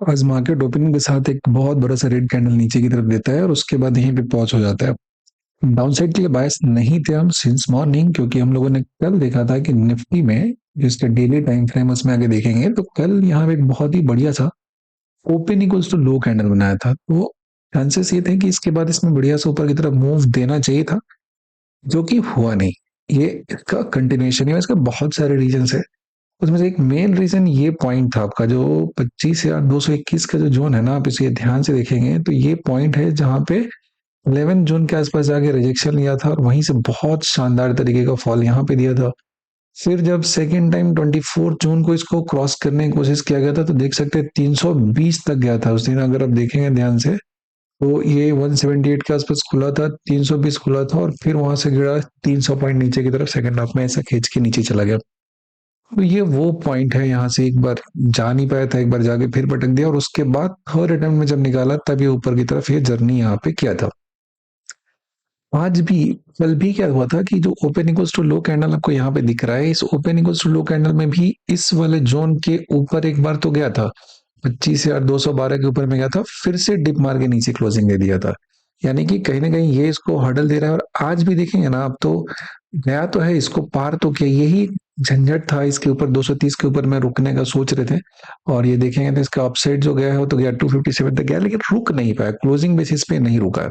आज market opening के साथ एक बहुत बड़ा सा रेड कैंडल नीचे की तरफ देता है और उसके बाद यहीं पे पॉज हो जाता है। डाउन साइड के लिए बायस नहीं थे हम सिंस मॉर्निंग, क्योंकि हम लोगों ने कल देखा था कि निफ्टी में जिसके डेली टाइम फ्रेम उसमें आगे देखेंगे तो कल यहाँ पे एक बहुत ही बढ़िया सा open equals to low candle बनाया था। तो चांसेस ये थे कि इसके बाद इसमें बढ़िया सा ऊपर की तरफ मूव देना चाहिए था, जो कि हुआ नहीं। ये इसका कंटिन्यूएशन है, इसके बहुत सारे रीजन है। उसमें से एक मेन रीजन ये पॉइंट था आपका जो 25,221 का जो जोन है ना, आप इसे ध्यान से देखेंगे तो ये पॉइंट है जहां पे 11 जून के आसपास जाके रिजेक्शन लिया था और वहीं से बहुत शानदार तरीके का फॉल यहाँ पे दिया था। फिर जब सेकेंड टाइम 24 जून को इसको क्रॉस करने की कोशिश किया गया था तो देख सकते हैं 320 तक गया था उस दिन। अगर आप देखेंगे ध्यान से तो ये 178 के आसपास खुला था, 320 खुला था और फिर वहां से गिरा 300 पॉइंट नीचे की तरफ, सेकंड हाफ में ऐसा खींच के नीचे चला गया। तो ये वो पॉइंट है, यहाँ से एक बार जा नहीं पाया था, एक बार जाके फिर पटक दिया और उसके बाद थर्ड अटेम्प्ट में जब निकाला तब ये ऊपर की तरफ ये जर्नी यहाँ पे किया था। आज भी कल भी क्या हुआ था कि जो open equals to low candle आपको यहाँ पे दिख रहा है, इस open equals to low candle में भी इस वाले जोन के ऊपर एक बार तो गया था, 25,212 के ऊपर में गया था, फिर से डिप मार के नीचे क्लोजिंग दे दिया था। यानी कि कहीं ना कहीं ये इसको हर्डल दे रहा है और आज भी देखेंगे ना आप तो गया तो है, इसको पार तो किया। यही झंझट था इसके ऊपर 230 के ऊपर में रुकने का सोच रहे थे और ये देखेंगे तो इसका अपसाइड जो गया है वो तो गया 257 तक गया, लेकिन रुक नहीं पाया, क्लोजिंग बेसिस पे नहीं रुका है।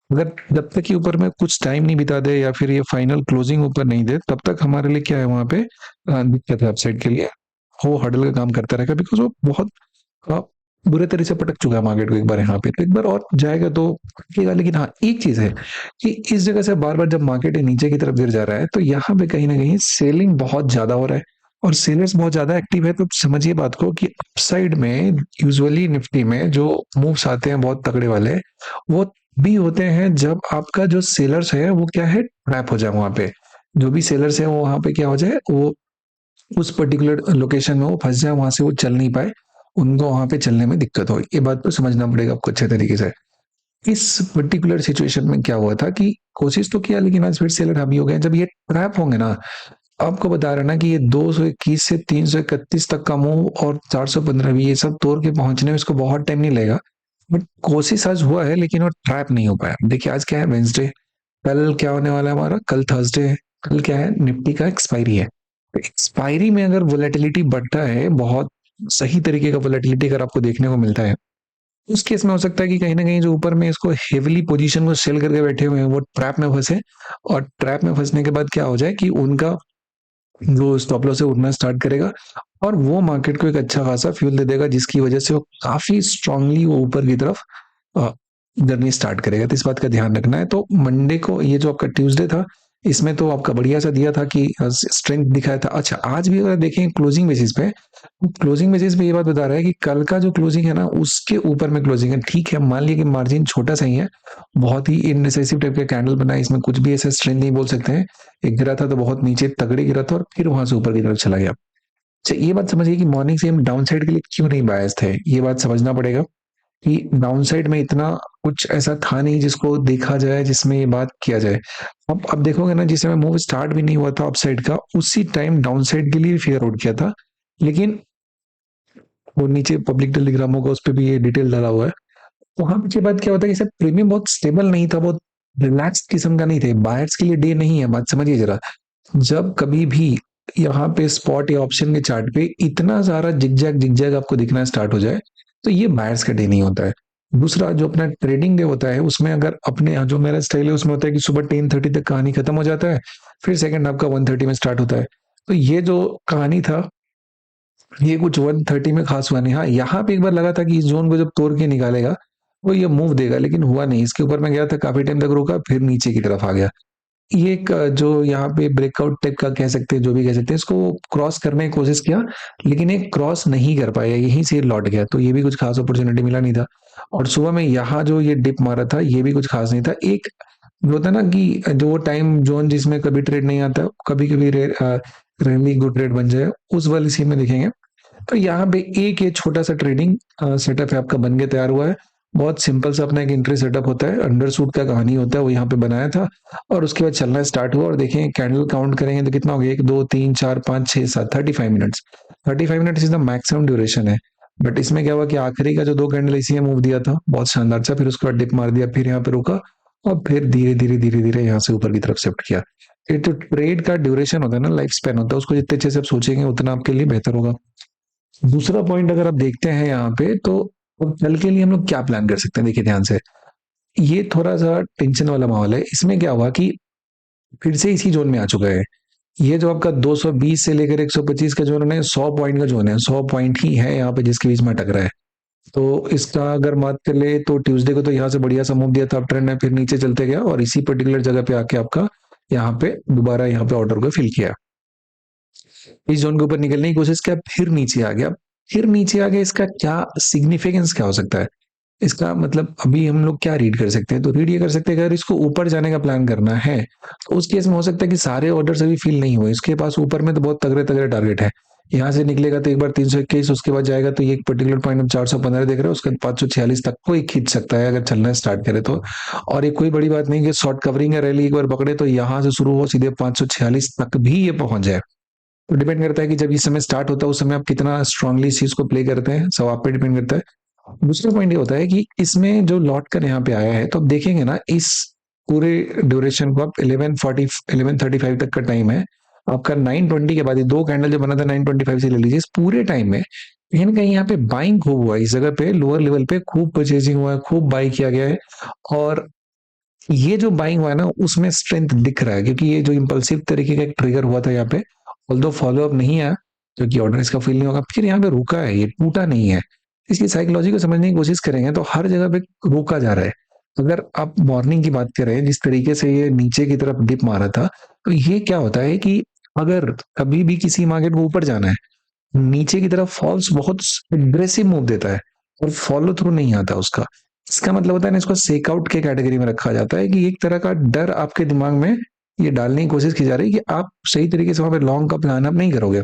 अगर जब तक ये ऊपर में कुछ टाइम नहीं बिता दे या फिर ये फाइनल क्लोजिंग ऊपर नहीं दे तब तक हमारे लिए क्या है वहां पे दिक्कत है अपसाइड के लिए। वो हडल का काम करता रहेगा बिकॉज वो बहुत अ, बुरे तरह से पटक चुका है मार्केट को एक बार यहाँ पे, तो एक बार और जाएगा तो पटकेगा। लेकिन हाँ एक चीज है कि इस जगह से बार बार जब मार्केट नीचे की तरफ गिर जा रहा है तो यहाँ पे कहीं ना कहीं सेलिंग बहुत ज्यादा हो रहा है और सेलर्स बहुत ज्यादा एक्टिव है। तो समझिए बात को कि अपसाइड में यूजुअली निफ्टी में जो मूव्स आते हैं बहुत तगड़े वाले, वो भी होते हैं जब आपका जो सेलर्स है वो क्या है, ट्रैप हो जाए वहां पे। जो भी सेलर्स है वो वहां पे क्या हो जाए, वो उस पर्टिकुलर लोकेशन में वो फंस जाए, वहां से वो चल नहीं पाए, उनको वहां पे चलने में दिक्कत हो। ये बात तो समझना पड़ेगा आपको अच्छे तरीके से। इस पर्टिकुलर सिचुएशन में क्या हुआ था कि कोशिश तो किया लेकिन आज फिर सेलर हावी हो गए। जब ये ट्रैप होंगे ना, आपको बता रहा ना कि ये 221 से 331 तक का मूव और 415 भी ये सब तोड़ के पहुंचने में इसको बहुत टाइम नहीं लगेगा। बट कोशिश आज हुआ है लेकिन वो ट्रैप नहीं हो पाया। देखिए आज क्या है, वेंसडे, कल क्या होने वाला है हमारा, कल थर्सडे है। कल क्या है, निफ्टी का एक्सपायरी है। तो एक्सपायरी में अगर वोलेटिलिटी बढ़ता है, बहुत सही तरीके का वोलेटिलिटी अगर आपको देखने को मिलता है, उस केस में हो सकता है कि कहीं ना कहीं जो ऊपर में इसको हेवली पोजीशन को सेल करके बैठे हुए हैं वो ट्रैप में फंसे और ट्रैप में फंसने के बाद क्या हो जाए कि उनका जो स्टॉप लॉस है उड़ना स्टार्ट करेगा और वो मार्केट को एक अच्छा खासा फ्यूल दे देगा, जिसकी वजह से वो काफी स्ट्रांगली वो ऊपर की तरफ जर्नी स्टार्ट करेगा। तो इस बात का ध्यान रखना है। तो मंडे को ये जो आपका ट्यूसडे था, इसमें तो आपका बढ़िया सा दिया था कि स्ट्रेंथ दिखाया था। अच्छा आज भी अगर देखें क्लोजिंग बेसिस पे, क्लोजिंग बेसिस पे ये बात बता रहा है कि कल का जो क्लोजिंग है ना उसके ऊपर में क्लोजिंग है। ठीक है, मान लिया कि मार्जिन छोटा सा ही है, बहुत ही इनडिसाइसिव टाइप का कैंडल बना है, इसमें कुछ भी ऐसा स्ट्रेंथ नहीं बोल सकते हैं। एक गिरा था तो बहुत नीचे तगड़े गिरा था और फिर वहां से ऊपर की तरफ चला गया। अच्छा ये बात समझिए कि मॉर्निंग से हम डाउन साइड के लिए क्यों नहीं बायस थे, ये बात समझना पड़ेगा कि डाउन साइड में इतना कुछ ऐसा था नहीं जिसको देखा जाए, जिसमें ये बात किया जाए। अब देखोगे ना, जिस समय मूव स्टार्ट भी नहीं हुआ था अपसाइड का, उसी टाइम डाउन साइड के लिए फेयर आउट किया था। लेकिन वो नीचे पब्लिक टेलीग्राम होगा, उस पर भी ये डिटेल डाला हुआ है। वहां पे बाद क्या होता है कि सर प्रीमियम बहुत स्टेबल नहीं था, बहुत रिलैक्स किस्म का नहीं थे, बायर्स के लिए डे नहीं है। बात समझिए जरा, जब कभी भी यहाँ पे स्पॉट या ऑप्शन के चार्ट पे इतना सारा जिगजैग जिगजैग आपको दिखना स्टार्ट हो जाए तो ये बायर्स का डे नहीं होता है। दूसरा जो अपना ट्रेडिंग डे होता है उसमें अगर अपने जो मेरा स्टाइल है उसमें होता है कि सुबह 10:30 तक कहानी खत्म हो जाता है, फिर सेकंड हाफ का 1:30 में स्टार्ट होता है। तो ये जो कहानी था ये कुछ 1:30 में खास हुआ नहीं। हाँ यहाँ पे एक बार लगा था कि इस जोन को जब तोड़ के निकालेगा वो ये मूव देगा, लेकिन हुआ नहीं। इसके ऊपर मैं गया था, काफी टाइम तक रुका, फिर नीचे की तरफ आ गया। ये एक जो यहाँ पे ब्रेकआउट टाइप का कह सकते हैं, जो भी कह सकते हैं, इसको क्रॉस करने की कोशिश किया लेकिन एक क्रॉस नहीं कर पाया, यहीं से लौट गया। तो ये भी कुछ खास अपॉर्चुनिटी मिला नहीं था। और सुबह में यहाँ जो ये डिप मारा था ये भी कुछ खास नहीं था। एक जो होता है ना कि जो टाइम जोन जिसमें कभी ट्रेड नहीं आता, कभी कभी रैली गुड ट्रेड बन जाए, उस वाली सीन में देखेंगे। तो यहाँ पे एक ये छोटा सा ट्रेडिंग सेटअप है आपका बन के तैयार हुआ है। बहुत सिंपल सा अपना एक एंट्री सेटअप होता है, अंडरसूट का कहानी होता है, वो यहाँ पे बनाया था और उसके बाद चलना स्टार्ट हुआ। और देखें कैंडल काउंट करेंगे तो कितना हो गया, 1 2 3 4 5 6 7, 35 minutes. 35 minutes is the maximum duration है। बट इसमें क्या हुआ कि आखिरी का जो 2 कैंडल इसी में मूव दिया था, बहुत शानदार था, फिर उसके बाद डिप मार दिया, फिर यहाँ पे रुका और फिर धीरे-धीरे यहाँ से ऊपर की तरफ शिफ्ट किया। ये तो ट्रेड का ड्यूरेशन होता है ना, लाइफ स्पैन होता है, उसको जितने अच्छे से आप सोचेंगे उतना आपके लिए बेहतर होगा। दूसरा पॉइंट अगर आप देखते हैं यहाँ पे तो अब कल के लिए हम लोग क्या प्लान कर सकते हैं, देखिए ध्यान से। ये थोड़ा-सा टेंशन वाला माहौल है। इसमें क्या हुआ कि फिर से इसी ज़ोन में आ चुका है। ये जो आपका 220 से लेकर 125 का ज़ोन है, 100 पॉइंट का ज़ोन है। 100 पॉइंट ही है यहाँ पे जिसके बीच में अटक रहा है। तो इसका अगर बात कर ले तो ट्यूसडे को तो यहाँ से बढ़िया सा मूव दिया था, अप ट्रेंड है, फिर नीचे चलते गया और इसी पर्टिकुलर जगह पे आके आपका यहाँ पे दोबारा यहाँ पे ऑर्डर को फिल किया। इस जोन के ऊपर निकलने की कोशिश किया, फिर नीचे आ गया। फिर नीचे आ गया, इसका क्या सिग्निफिकेंस क्या हो सकता है? इसका मतलब अभी हम लोग क्या रीड कर सकते हैं? तो रीड ये कर सकते हैं, अगर इसको ऊपर जाने का प्लान करना है, तो उस केस में हो सकता है कि सारे ऑर्डर्स अभी फिल नहीं हुए। इसके पास ऊपर में तो बहुत तगड़े-तगड़े टारगेट है। यहाँ से निकलेगा तो एक बार 321, उसके बाद जाएगा तो ये एक पर्टिकुलर पॉइंट हम 415 देख रहे हैं, उसके बाद 546 तक को ये खींच सकता है अगर चलना स्टार्ट करे तो। और ये कोई बड़ी बात नहीं कि शॉर्ट कवरिंग या रैली एक बार पकड़े तो यहाँ से शुरू हो सीधे 546 तक भी ये पहुंच जाए। तो डिपेंड करता है कि जब इस समय स्टार्ट होता है उस समय आप कितना स्ट्रांगली इस चीज को प्ले करते हैं, सब आप पे डिपेंड करता है। दूसरा पॉइंट ये होता है कि इसमें जो लौट कर यहाँ पे आया है तो आप देखेंगे ना, इस पूरे ड्यूरेशन को आप 11:35 तक का टाइम है आपका। 9:20 के बाद ये 2 कैंडल जो बना था 9:25 से ले लीजिए, इस पूरे टाइम में कहीं ना कहीं यहाँ पे बाइंग खूब हुआ है। इस जगह पे लोअर लेवल पे खूब परचेजिंग हुआ है, खूब बाई किया गया है। और ये जो बाइंग हुआ है ना, उसमें स्ट्रेंथ दिख रहा है, क्योंकि ये जो इंपल्सिव तरीके का एक ट्रिगर हुआ था यहाँ पे, ऑल्दो फॉलो अप नहीं आया क्योंकि ऑर्डर इसका फील नहीं होगा, फिर यहाँ पे रुका है, ये टूटा नहीं है। इसकी साइकोलॉजी को समझने की कोशिश करेंगे तो हर जगह पे रोका जा रहा है। अगर आप मॉर्निंग की बात करें, जिस तरीके से ये नीचे की तरफ डिप मारा था, तो ये क्या होता है कि अगर कभी भी किसी मार्केट को ऊपर जाना है, नीचे की तरफ फॉल्स बहुत एग्रेसिव मूव देता है और फॉलो थ्रू नहीं आता उसका। इसका मतलब होता है ना, इसको सेक आउट के कैटेगरी में रखा जाता है कि एक तरह का डर आपके दिमाग में ये डालने की कोशिश की जा रही है कि आप सही तरीके से वहां पे लॉन्ग का प्लान आप नहीं करोगे,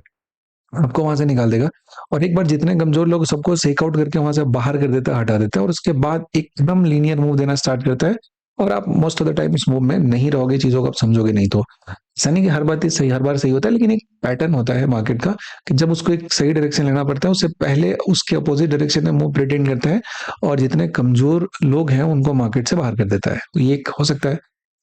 आपको वहां से निकाल देगा। और एक बार जितने कमजोर लोग सबको सेक आउट करके वहां से बाहर कर देता है, हटा देता है, और उसके बाद एकदम लीनियर मूव देना स्टार्ट करता है। और आप मोस्ट ऑफ द टाइम इस मूव में नहीं रहोगे, चीजों को आप समझोगे नहीं। तो ऐसा नहीं कि हर बात सही, हर बार सही होता है, लेकिन एक पैटर्न होता है मार्केट का कि जब उसको एक सही डायरेक्शन लेना पड़ता है, उससे पहले उसके अपोजिट डायरेक्शन में मूव प्रिटेंड करता है और जितने कमजोर लोग हैं उनको मार्केट से बाहर कर देता है। तो ये एक हो सकता है।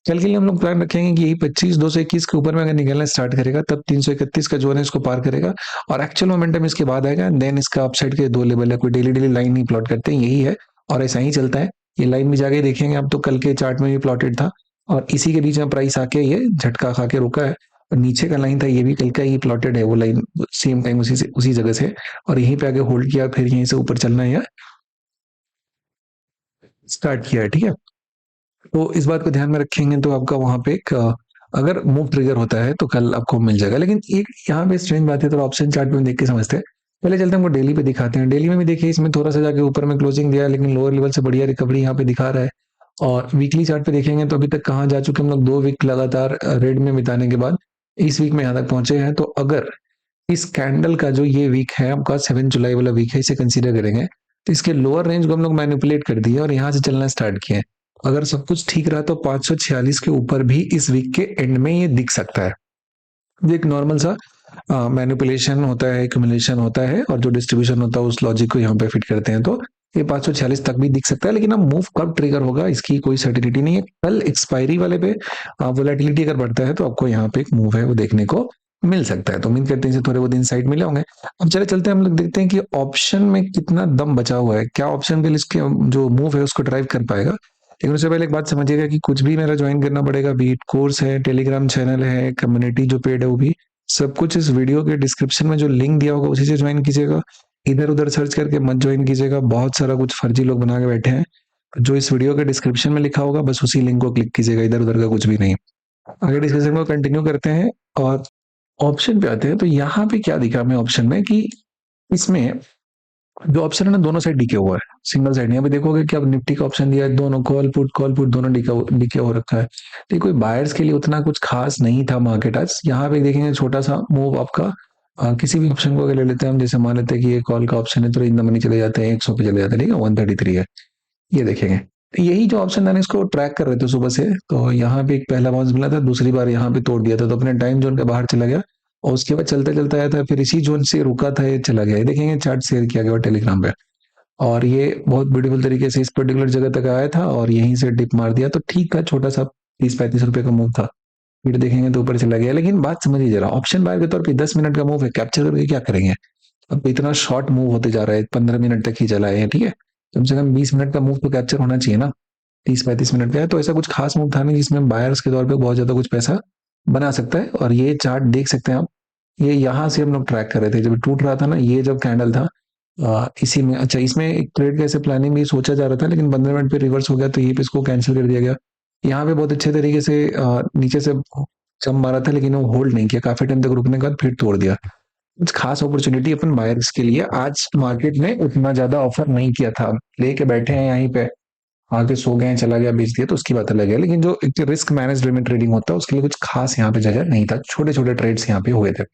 कल के लिए हम लोग प्लान रखेंगे कि यही 25 221 के ऊपर में अगर निकलना स्टार्ट करेगा तब 331 का जो है इसको पार करेगा और एक्चुअल मोमेंटम इसके बाद आएगा। देन इसका अपसाइड के 2 लेवल है, कोई डेली डेली लाइन नहीं प्लॉट करते हैं, यही है और ऐसा ही चलता है। ये लाइन भी जाके देखेंगे आप तो कल के चार्ट में भी प्लॉटेड था और इसी के बीच में प्राइस आके ये झटका खा के रुका है। और नीचे का लाइन था ये भी कल का ही प्लॉटेड है, वो लाइन सेम टाइम उसी जगह से और यहीं पे आगे होल्ड किया, फिर यहीं से ऊपर चलना है स्टार्ट किया है। ठीक है, तो इस बात को ध्यान में रखेंगे तो आपका वहां पे एक अगर मूव ट्रिगर होता है तो कल आपको मिल जाएगा। लेकिन एक यहाँ पे स्ट्रेंज बात है, तो ऑप्शन चार्ट में देख के समझते हैं। पहले चलते हैं, हमको डेली पे दिखाते हैं। डेली में भी देखिए, इसमें थोड़ा सा जाके ऊपर में क्लोजिंग दिया है, लेकिन लोअर लेवल से बढ़िया रिकवरी यहाँ पे दिखा रहा है। और वीकली चार्ट पे देखेंगे तो अभी तक कहाँ जा चुके हम लोग, 2 वीक लगातार रेड में बिताने के बाद इस वीक में यहाँ तक पहुंचे हैं। तो अगर इस कैंडल का जो ये वीक है आपका 7 जुलाई वाला वीक है, इसे कंसीडर करेंगे तो इसके लोअर रेंज को हम लोग मैनिपुलेट कर दिए और यहाँ से चलना स्टार्ट किए। अगर सब कुछ ठीक रहा तो 546 के ऊपर भी इस वीक के एंड में ये दिख सकता है। ये एक नॉर्मल सा मैनिपुलेशन होता है, एक्यूमुलेशन होता है और जो डिस्ट्रीब्यूशन होता है उस लॉजिक को यहाँ पे फिट करते हैं। तो ये 546 तक भी दिख सकता है, लेकिन अब मूव कब ट्रिगर होगा इसकी कोई सर्टिनिटी नहीं है। कल एक्सपायरी वाले पे वोलेटिलिटी अगर बढ़ता है तो आपको यहाँ पे एक मूव है वो देखने को मिल सकता है। तो उम्मीद करते हैं इसे थोड़े बहुत इनसाइट मिले होंगे। अब चले चलते हैं, हम लोग देखते हैं कि ऑप्शन में कितना दम बचा हुआ है, क्या ऑप्शन के लिए इसके जो मूव है उसको ड्राइव कर पाएगा। लेकिन उससे पहले एक बात समझिएगा कि कुछ भी मेरा ज्वाइन करना पड़ेगा, बीट कोर्स है, टेलीग्राम चैनल है, कम्युनिटी जो पेड है वो भी, सब कुछ इस वीडियो के डिस्क्रिप्शन में जो लिंक दिया होगा उसी से ज्वाइन कीजिएगा। इधर उधर सर्च करके मत ज्वाइन कीजिएगा, बहुत सारा कुछ फर्जी लोग बना के बैठे हैं। जो इस वीडियो के डिस्क्रिप्शन में लिखा होगा बस उसी लिंक को क्लिक कीजिएगा, इधर उधर का कुछ भी नहीं। आगे डिस्कशन को कंटिन्यू करते हैं और ऑप्शन पे आते हैं। तो यहाँ पे क्या दिखा हमें ऑप्शन में कि इसमें जो ऑप्शन है ना दोनों साइड डीके हुआ है, सिंगल साइड। यहाँ पे देखोगे कि अब निफ्टी का ऑप्शन दिया है, दोनों कॉल पुट दोनों डीके हो रखा है। तो कोई बायर्स के लिए उतना कुछ खास नहीं था मार्केट आज। यहाँ पे देखेंगे छोटा सा मूव आपका किसी भी ऑप्शन को अगर ले लेते हैं हम, जैसे मान लेते हैं कि ये कॉल का ऑप्शन है तो इन द मनी चले जाते हैं 100 पे चले जाते हैं, ठीक है 133 है, ये देखेंगे। तो यही जो ऑप्शन था इसको ट्रैक कर रहे थे सुबह से, तो यहाँ पे एक पहला बाउंस मिला था, दूसरी बार यहाँ पे तोड़ दिया था तो अपने टाइम जोन के बाहर चला गया। और उसके बाद चलता चलता आया था, फिर इसी जोन से रुका था, ये चला गया। ये देखेंगे चार्ट शेयर किया गया टेलीग्राम पे, और ये बहुत ब्यूटीफुल तरीके से इस पर्टिकुलर जगह तक आया था और यहीं से डिप मार दिया। तो ठीक था, छोटा सा 30-35 रुपए का मूव था। फिर देखेंगे तो ऊपर चला गया। लेकिन बात समझिए जरा, ऑप्शन बायर के तौर पे 10 मिनट का मूव है, कैप्चर करके क्या करेंगे? अब इतना शॉर्ट मूव होते जा रहा है, 15 मिनट तक ही चला है, ठीक है। कम से कम 20 मिनट का मूव तो कैप्चर होना चाहिए ना। 30-35 मिनट का है, तो ऐसा कुछ खास मूव था नहीं जिसमें बायर्स के तौर पे बहुत ज्यादा कुछ पैसा बना सकता है। और ये चार्ट देख सकते हैं आप, ये यहाँ से हम लोग ट्रैक कर रहे थे जब टूट रहा था ना, ये जब कैंडल था इसी में। अच्छा, इसमें एक ट्रेड कैसे प्लानिंग भी सोचा जा रहा था, लेकिन 15 मिनट पे रिवर्स हो गया, तो ये पे इसको कैंसिल कर दिया गया। यहाँ पे बहुत अच्छे तरीके से नीचे से जंप मारा था, लेकिन वो होल्ड नहीं किया, काफी टाइम तक रुकने के बाद फिर तोड़ दिया। कुछ खास अपॉर्चुनिटी अपन बायर्स के लिए आज मार्केट ने उतना ज्यादा ऑफर नहीं किया था। लेके बैठे हैं यहीं पे, आके सो गए, चला गया, बेच दिया, तो उसकी बात अलग है। लेकिन जो एक रिस्क मैनेज में ट्रेडिंग होता है, उसके लिए कुछ खास यहाँ पे जगह नहीं था, छोटे छोटे ट्रेड्स यहाँ पे हुए थे,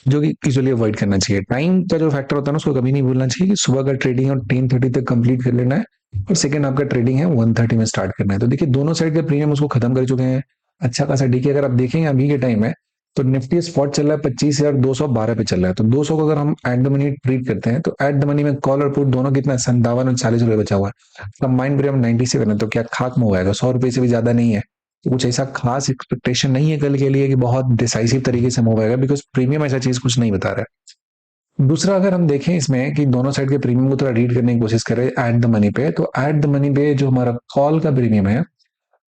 जो कि यूजुअली अवॉइड करना चाहिए। टाइम का जो फैक्टर होता है ना, उसको कभी नहीं भूलना चाहिए कि सुबह का ट्रेडिंग और 10:30 तक कंप्लीट कर लेना है, और सेकंड आपका ट्रेडिंग है 1:30 में स्टार्ट करना है। तो देखिए दोनों साइड के प्रीमियम उसको खत्म कर चुके हैं। अच्छा खासा डीके अगर आप देखेंगे अभी के टाइम में, तो निफ्टी स्पॉट चल रहा है 25,212 पे चल रहा है। तो 200 को अगर हम एट द मनी ट्रीट करते हैं, तो एट द मनी में कॉल और पुट दोनों कितना, 57 और 40 रुपए बचा हुआ है। कंबाइंड प्रीमियम 97 है, तो क्या खाक में हो जाएगा? 100 रुपए से भी ज्यादा नहीं है। तो कुछ ऐसा खास एक्सपेक्टेशन नहीं है कल के लिए कि बहुत डिसाइसिव तरीके से मूव आएगा, बिकॉज प्रीमियम ऐसा चीज कुछ नहीं बता रहा है। दूसरा, अगर हम देखें इसमें कि दोनों साइड के प्रीमियम को थोड़ा रीड करने की कोशिश करें एट द मनी पे, तो एट द मनी पे जो हमारा कॉल का प्रीमियम है,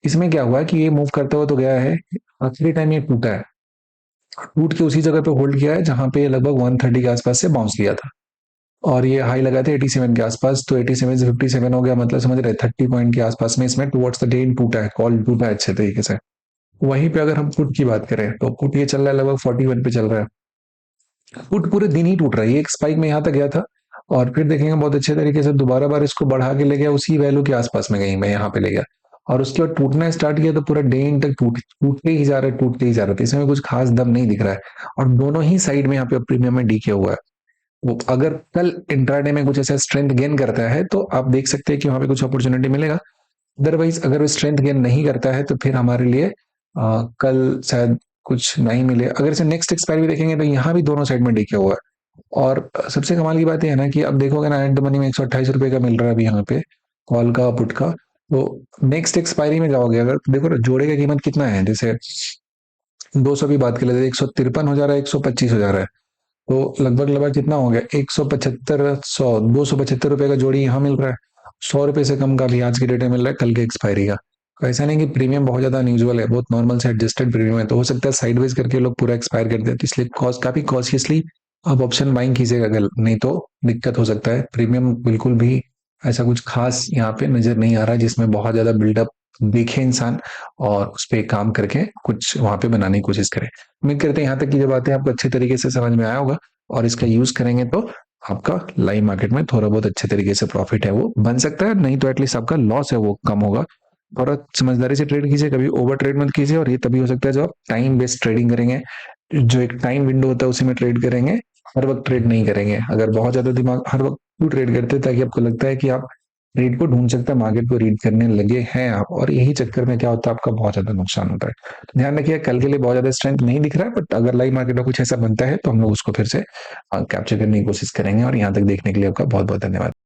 इसमें क्या हुआ है कि ये मूव करते हुए तो गया है, आखिरी टाइम ये टूटा है, टूट के उसी जगह पे होल्ड किया है जहां पे लगभग 130 के आसपास से बाउंस लिया था। और ये हाई लगा था 87 के आसपास, तो 87 से 57 हो गया, मतलब समझ रहे 30 पॉइंट के आसपास में इसमें टुवर्ड्स द डे टूटा है, कॉल टूटा है अच्छे तरीके से। वहीं पे अगर हम पुट की बात करें, तो पुट ये चल रहा है लगभग 41 पे चल रहा है। पुट पूरे दिन ही टूट रहा है, ये एक स्पाइक में यहाँ तक गया था, और फिर देखेंगे बहुत अच्छे तरीके से दोबारा बार इसको बढ़ा के ले गया, उसी वैल्यू के आसपास में कहीं मैं यहाँ पे ले गया, और उसके बाद टूटना स्टार्ट किया, तो पूरा डे इन तक टूटते ही जा रहा है, टूटते ही जा रहा है। तो इसमें कुछ खास दम नहीं दिख रहा है, और दोनों ही साइड में यहाँ पे प्रीमियम में डीके हुआ है। वो अगर कल इंट्राडे में कुछ ऐसा स्ट्रेंथ गेन करता है, तो आप देख सकते हैं कि वहां पे कुछ अपॉर्चुनिटी मिलेगा। अदरवाइज अगर वो स्ट्रेंथ गेन नहीं करता है, तो फिर हमारे लिए कल शायद कुछ नहीं मिले। अगर इसे नेक्स्ट एक्सपायरी भी देखेंगे, तो यहाँ भी दोनों साइड में डीके हुआ है। और सबसे कमाल की बात यह है ना कि अब देखोगे ना, एंड मनी में 128 रुपए का मिल रहा है अभी यहाँ पे, कॉल का पुट का। तो नेक्स्ट एक्सपायरी में जाओगे अगर, तो देखो ना जोड़े का कीमत कितना है, जैसे 200 की बात कर लेते, 153 हो जा रहा है, 125 हो जा रहा है, तो लगभग लगभग कितना हो गया, 275 रुपए का जोड़ी यहाँ मिल रहा है। 100 रुपए से कम का भी आज की डेट में मिल रहा है कल के एक्सपायरी का। तो ऐसा नहीं कि प्रीमियम बहुत ज्यादा अनयूजुअल है, बहुत नॉर्मल से एडजस्टेड प्रीमियम है। तो हो सकता है साइडवेज करके लोग पूरा एक्सपायर कर दें, तो इसलिए काफी कॉशियसली आप ऑप्शन बाइंग कीजिएगा, अगर नहीं तो दिक्कत हो सकता है। प्रीमियम बिल्कुल भी ऐसा कुछ खास यहाँ पे नजर नहीं आ रहा है जिसमें बहुत ज्यादा बिल्डअप देखे इंसान और उस पर काम करके कुछ वहां पे बनाने की कोशिश करे। उम्मीद करते हैं यहाँ तक की जो बातें आपको अच्छे तरीके से समझ में आया होगा, और इसका यूज करेंगे तो आपका लाइव मार्केट में थोड़ा बहुत अच्छे तरीके से प्रॉफिट है वो बन सकता है, नहीं तो एटलीस्ट आपका लॉस है वो कम होगा। थोड़ा समझदारी से ट्रेड कीजिए, कभी ओवर ट्रेड मत कीजिए, और ये तभी हो सकता है जब आप टाइम बेस्ड ट्रेडिंग करेंगे, जो एक टाइम विंडो होता है उसी में ट्रेड करेंगे, हर वक्त ट्रेड नहीं करेंगे। अगर बहुत ज्यादा दिमाग हर वक्त क्यों ट्रेड करते हैं, ताकि आपको लगता है कि आप ट्रेड को ढूंढ सकते हैं, मार्केट को रीड करने लगे हैं आप, और यही चक्कर में क्या होता है, आपका बहुत ज्यादा नुकसान होता है। तो ध्यान रखिए, कल के लिए बहुत ज्यादा स्ट्रेंथ नहीं दिख रहा है, बट अगर लाइव मार्केट में कुछ ऐसा बनता है, तो हम लोग उसको फिर से कैप्चर करने की कोशिश करेंगे। और यहाँ तक देखने के लिए आपका बहुत बहुत धन्यवाद।